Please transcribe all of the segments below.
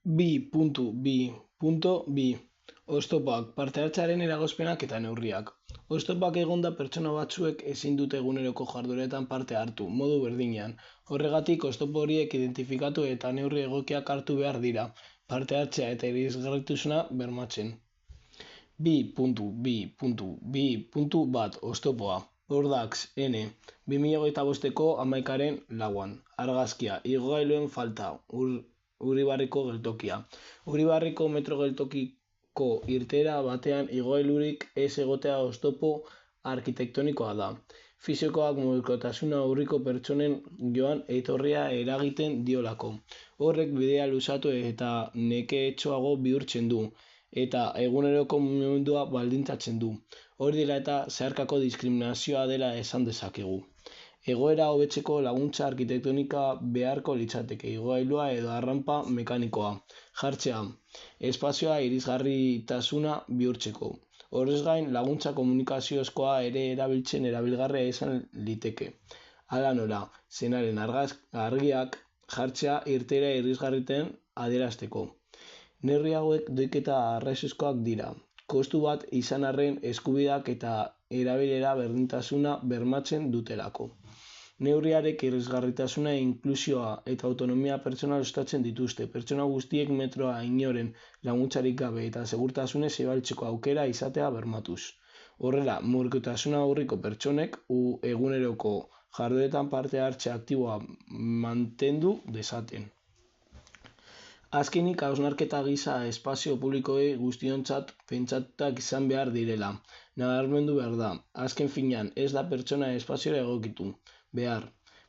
2.2.2 Oztopoak, parte hartzearen eragozpenak eta neurriak. Oztopoak egonda pertsona batzuek ezin dute eguneroko jardueretan parte hartu, modu berdinean. Horregatik, oztopo horiek identifikatu eta neurri egokiak hartu behar dira, parte hartzea eta irisgarritasuna bermatzen. 2.2.2.1 Oztopoa. Ordax, N. 2025ko 11.4. Argazkia, igogailuen falta, Uribarriko geltokia. Uribarriko metro geltokiko irteera batean igogailurik ez egotea oztopo arkitektonikoa da. Fisikoak mugikortasuna urriko pertsonen joan etorria eragiten diolako. Horrek bidea luzatu eta neketsuago bihurtzen du, eta eguneroko mugimendua baldintzatzen du. Hori dela eta zeharkako diskriminazioa dela esan dezakegu. Egoera hobetzeko laguntza arkitektonika beharko litzateke, igogailua edo arranpa mekanikoa jartzea, espazioa irisgarritasuna bihurtzeko. Horrez gain, laguntza komunikazioa ere erabiltzen erabilgarria izan liteke. Hala nola, zenaren argiak jartzea irteera irisgarriten adierazteko. Neurri hauek doiketa arrazoizkoak dira. Kostu bat izan arren eskubideak eta erabilera berdintasuna bermatzen dutelako. Neurriarek irisgarritasuna, inklusioa eta autonomia pertsonal sustatzen dituzte. Pertsona guztiek metroa inoren laguntzarik gabe eta segurtasunez ibiltzeko aukera izatea bermatuz. Horrela, mugikortasuna urriko pertsonek eguneroko jardueretan parte hartze aktiboa mantendu dezaten. Azkenik, hausnarketa gisa espazio publikoei guztiontzat pentsatutak izan behar direla. Nabarmendu behar da, azken finean ez da pertsona espaziora egokitu behar,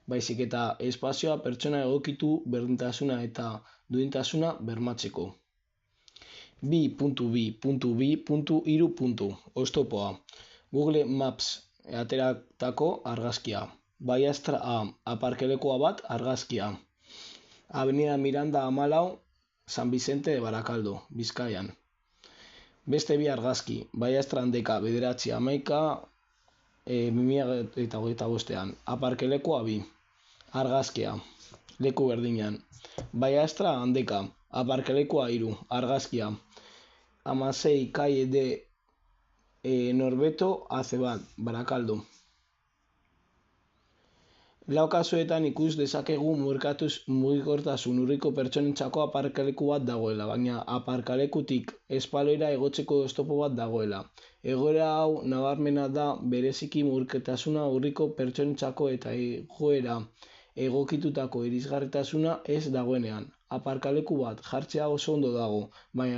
baizik eta espazioa pertsona egokitu berdintasuna eta duintasuna bermatzeko. 2.2.2.3 Oztopoa. Google Maps ateratako argazkia. Baiastra A. Aparkalekua bat argazkia. Avenida Miranda 14, San Vicente de Barakaldo, Bizkaian. Beste bi argazki. Baiastra handeka 9/11/2025. Aparkalekua 2. Argazkia. Leku berdinean. Baiastra handeka. Aparkalekua 3. Argazkia. 16 calle de Norberto Acebat, Barakaldo. Lau kasuetan ikus dezakegu mugikortasun urriko pertsonentzako aparkaleku bat dagoela, baina aparkalekutik espaloira igotzeko oztopo bat dagoela. Egoera hau nabarmena da bereziki mugikortasuna urriko pertsonentzako eta egoera egokitutako irisgarritasuna ez dagoenean. Aparkaleku bat jartzea oso ondo dago, baina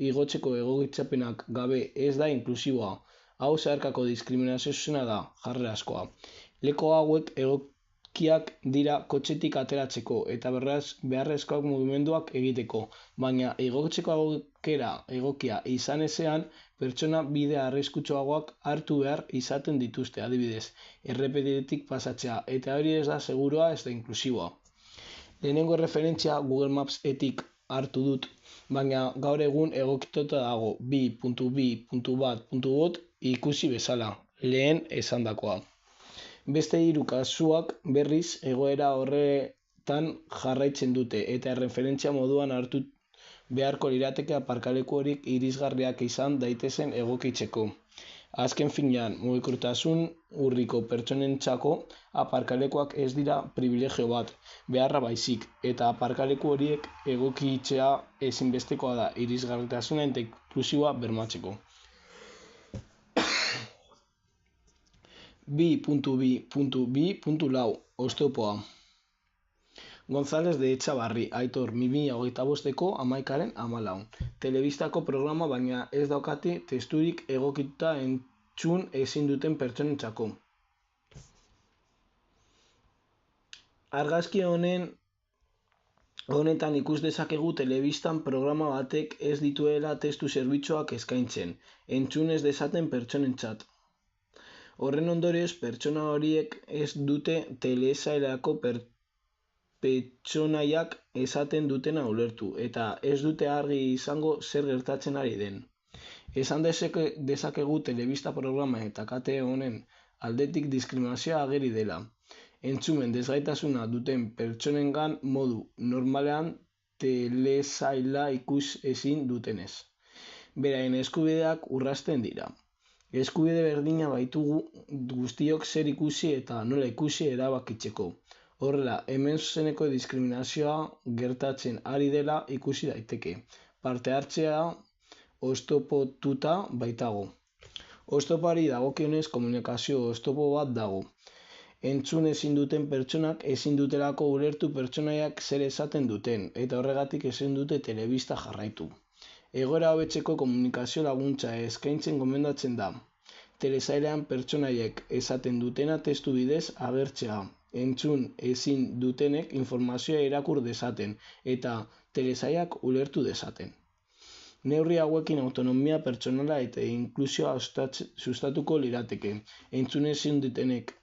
igotzeko egokitzapenak gabe ez da inklusiboa. Hau zeharkako diskriminazio zuzena da, jarrerazkoa. Leku hauek egokiak dira kotxetik ateratzeko eta beharrezkoak mugimenduak egiteko, baina igotzeko aukera egokia izan ezean, pertsona bide arriskutsuagoak hartu behar izaten dituzte, adibidez, errepidetik pasatzea, eta hori ez da segurua ez da inklusiboa. Lehenengo referentzia Google Maps-etik hartu dut, baina gaur egun egokituta dago 2.2.1.5 ikusi bezala, lehen esandakoa. Beste 3 kasuak berriz egoera horretan jarraitzen dute eta referentzia moduan hartu beharko lirateke aparkaleku horiek irisgarriak izan daitezen egokitzeko. Azken finean, mugikortasun urriko pertsonentzako aparkalekuak ez dira pribilegio bat, beharra baizik, eta aparkaleku horiek egokitzea ezinbestekoa da irisgarritasuna eta inklusioa bermatzeko. 2.2.2.4 Oztopoa. González de Etxabarri, Aitor, 2025ko 11.14. Telebistako programa baina ez daukate testurik egokituta entzun ezin duten pertsonentzako. Argazki honetan ikus dezakegu telebistan programa batek ez dituela testu zerbitzuak eskaintzen, entzun ez dezaten pertsonentzat. Horren ondorioz, pertsona horiek ez dute telesailako pertsonaiak esaten dutena ulertu, eta ez dute argi izango zer gertatzen ari den. Esan dezakegu telebista programa eta kate honen aldetik diskriminazioa ageri dela. Entzumen desgaitasuna duten pertsonengan modu normalean telesaila ikus ezin dutenez. Beraien eskubideak urrasten dira. Eskubide berdina baitugu guztiok zer ikusi eta nola ikusi erabakitzeko. Horrela, hemen zuzeneko diskriminazioa gertatzen ari dela ikusi daiteke. Parte hartzea oztopotuta baitago. Oztopari dagokionez komunikazio oztopo bat dago. Entzun ezin duten pertsonak ezin dutelako ulertu pertsonaiak zer esaten duten, eta horregatik ezin dute telebista jarraitu. Egoera hobetzeko komunikazio laguntza eskaintzen gomendatzen da. Telesailean pertsonaiek esaten dutena testu bidez agertzea. Entzun ezin dutenek informazioa irakur dezaten eta telesailak ulertu dezaten. Neurri hauekin autonomia pertsonala eta inklusioa sustatuko lirateke. Entzun ezin dutenek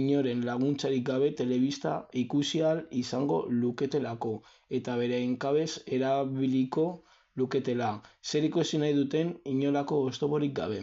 inoren laguntzarik gabe telebista ikusi ahal izango luketelako eta beraien kabez erabiliko luketela, zer ikusi nahi duten inolako oztoporik gabe.